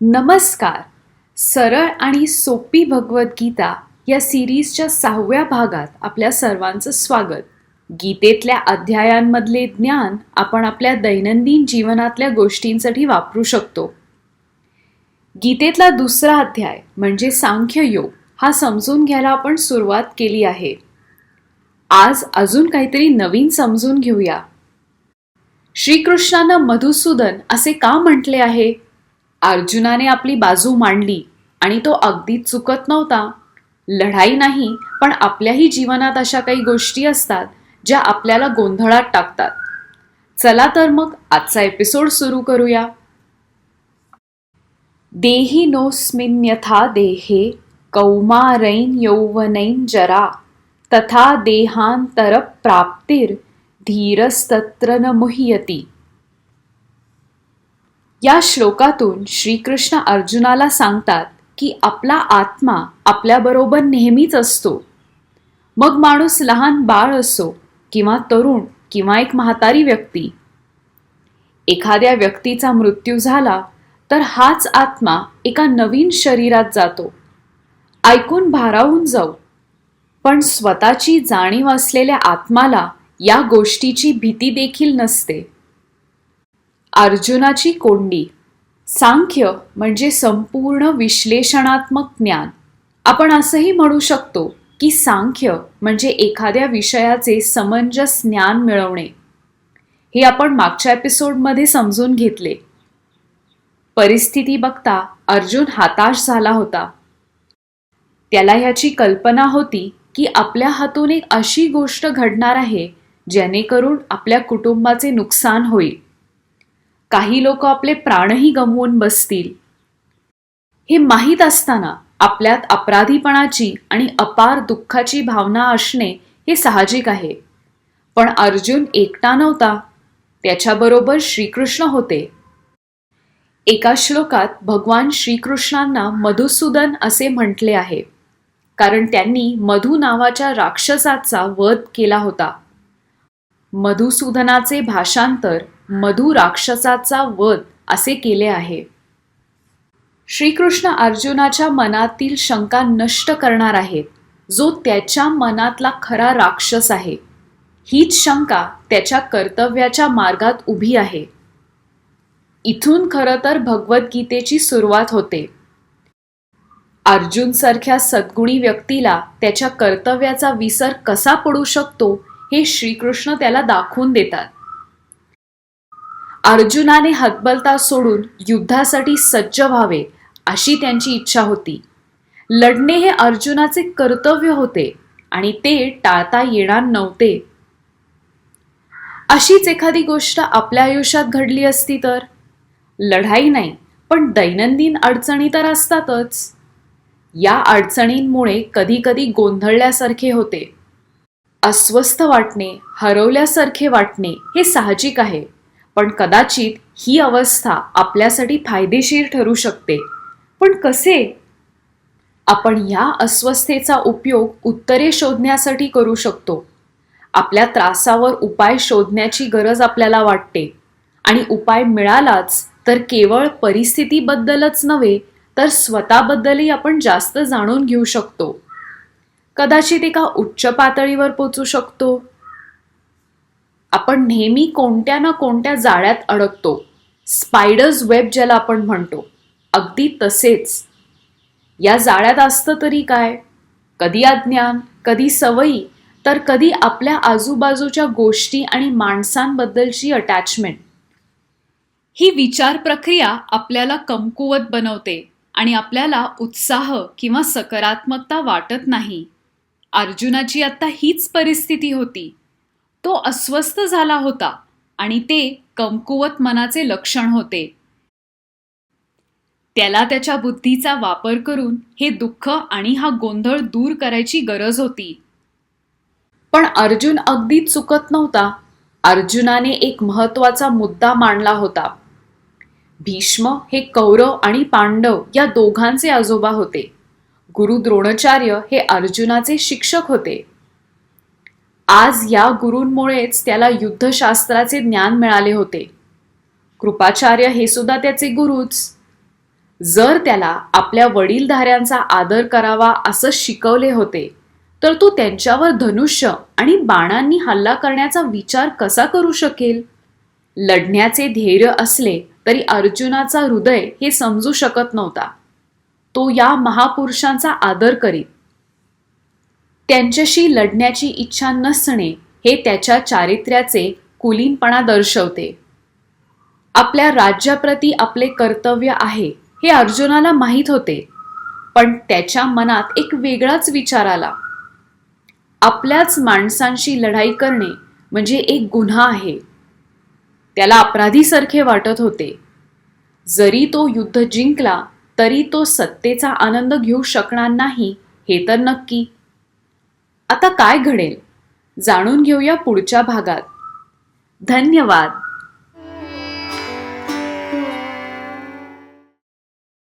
नमस्कार. सरळ आणि सोपी भगवद्गीता या सिरीजच्या 6व्या भागात आपल्या सर्वांचं स्वागत. गीतेतल्या अध्यायांमधले ज्ञान आपण आपल्या दैनंदिन जीवनातल्या गोष्टींसाठी वापरू शकतो. गीतेतला दुसरा अध्याय म्हणजे सांख्ययोग हा समजून घ्यायला आपण सुरुवात केली आहे. आज अजून काहीतरी नवीन समजून घेऊया. श्रीकृष्णानं मधुसूदन असे का म्हटले आहे? अर्जुनाने आपली बाजू मांडली आणि तो अगदीच चुकत नव्हता. लढाई नाही, पण आपल्याही जीवनात अशा काही गोष्टी असतात ज्या आपल्याला गोंधळात टाकतात. चला तर मग आजचा एपिसोड सुरू करूया. देहिनोऽस्मिन् यथा देहे कौमारैर् यौवनैर् जरा तथा देहान्तरप्राप्तिर् धीरस्तत्र न मुह्यति. या श्लोकातून श्रीकृष्ण अर्जुनाला सांगतात की आपला आत्मा आपल्याबरोबर नेहमीच असतो. मग माणूस लहान बाळ असो किंवा तरुण किंवा एक म्हातारी व्यक्ती. एखाद्या व्यक्तीचा मृत्यू झाला तर हाच आत्मा एका नवीन शरीरात जातो. ऐकून भारावून जाऊ, पण स्वतःची जाणीव असलेल्या आत्माला या गोष्टीची भीती देखील नसते. अर्जुनाची कोंडी. सांख्य म्हणजे संपूर्ण विश्लेषणात्मक ज्ञान. आपण असंही म्हणू शकतो की सांख्य म्हणजे एखाद्या विषयाचे समंजस ज्ञान मिळवणे. हे आपण मागच्या एपिसोडमध्ये समजून घेतले. परिस्थिती बघता अर्जुन हताश झाला होता. त्याला ह्याची कल्पना होती की आपल्या हातून एक अशी गोष्ट घडणार आहे जेणेकरून आपल्या कुटुंबाचे नुकसान होईल. काही लोक आपले प्राणही गमवून बसतील. हे माहीत असताना आपल्यात अपराधीपणाची आणि अपार दुःखाची भावना असणे हे साहजिक आहे. पण अर्जुन एकटा नव्हता, त्याच्याबरोबर श्रीकृष्ण होते. एका श्लोकात भगवान श्रीकृष्णांना मधुसूदन असे म्हटले आहे, कारण त्यांनी मधु नावाच्या राक्षसाचा वध केला होता. मधुसूदनाचे भाषांतर मधु राक्षसाचा वध असे केले आहे. श्रीकृष्ण अर्जुनाच्या मनातील शंका नष्ट करणार आहेत, जो त्याच्या मनातला खरा राक्षस आहे. हीच शंका त्याच्या कर्तव्याच्या मार्गात उभी आहे. इथून खरं तर भगवद्गीतेची सुरुवात होते. अर्जुन सारख्या सद्गुणी व्यक्तीला त्याच्या कर्तव्याचा विसर कसा पडू शकतो हे श्रीकृष्ण त्याला दाखवून देतात. अर्जुनाने हतबलता सोडून युद्धासाठी सज्ज व्हावे अशी त्यांची इच्छा होती. लढणे हे अर्जुनाचे कर्तव्य होते आणि ते टाळता येणार नव्हते. अशीच एखादी गोष्ट आपल्या आयुष्यात घडली असती तर? लढाई नाही, पण दैनंदिन अडचणी तर असतातच. या अडचणींमुळे कधी कधी गोंधळल्यासारखे होते. अस्वस्थ वाटणे, हरवल्यासारखे वाटणे हे साहजिक आहे. पण कदाचित ही अवस्था आपल्यासाठी फायदेशीर ठरू शकते. पण कसे? आपण ह्या अस्वस्थतेचा उपयोग उत्तरे शोधण्यासाठी करू शकतो. आपल्या त्रासावर उपाय शोधण्याची गरज आपल्याला वाटते आणि उपाय मिळालाच तर केवळ परिस्थितीबद्दलच नव्हे तर स्वतःबद्दलही आपण जास्त जाणून घेऊ शकतो. कदाचित एका उच्च पातळीवर पोचू शकतो. आपण नेहमी कोणत्या ना कोणत्या जाळ्यात अडकतो. स्पायडर्स वेब ज्याला आपण म्हणतो, अगदी तसेच. या जाळ्यात असतं तरी काय? कधी अज्ञान, कधी सवयी, तर कधी आपल्या आजूबाजूच्या गोष्टी आणि माणसांबद्दलची अटॅचमेंट. ही विचार प्रक्रिया आपल्याला कमकुवत बनवते आणि आपल्याला उत्साह किंवा सकारात्मकता वाटत नाही. अर्जुनाची आता हीच परिस्थिती होती. तो अस्वस्थ झाला होता आणि ते कमकुवत मनाचे लक्षण होते. त्याला त्याच्या बुद्धीचा वापर करून हे दुःख आणि हा गोंधळ दूर करायची गरज होती. पण अर्जुन अगदी चुकत नव्हता. अर्जुनाने एक महत्त्वाचा मुद्दा मांडला होता. भीष्म हे कौरव आणि पांडव या दोघांचे आजोबा होते. गुरु द्रोणाचार्य हे अर्जुनाचे शिक्षक होते. आज या गुरूंमुळेच त्याला युद्धशास्त्राचे ज्ञान मिळाले होते. कृपाचार्य हे सुद्धा त्याचे गुरुच. जर त्याला आपल्या वडीलधाऱ्यांचा आदर करावा असं शिकवले होते, तर तो त्यांच्यावर धनुष्य आणि बाणांनी हल्ला करण्याचा विचार कसा करू शकेल? लढण्याचे ध्येय असले तरी अर्जुनाचा हृदय हे समजू शकत नव्हता. तो या महापुरुषांचा आदर करीत. त्यांच्याशी लढण्याची इच्छा नसणे हे त्याच्या चारित्र्याचे कुलीनपणा दर्शवते. आपल्या राज्याप्रती आपले कर्तव्य आहे हे अर्जुनाला माहीत होते, पण त्याच्या मनात एक वेगळाच विचार आला. आपल्याच माणसांशी लढाई करणे म्हणजे एक गुन्हा आहे. त्याला अपराधीसारखे वाटत होते. जरी तो युद्ध जिंकला तरी तो सत्तेचा आनंद घेऊ शकणार नाही हे तर नक्की. आता काय घडेल जाणून घेऊया पुढच्या भागात. धन्यवाद.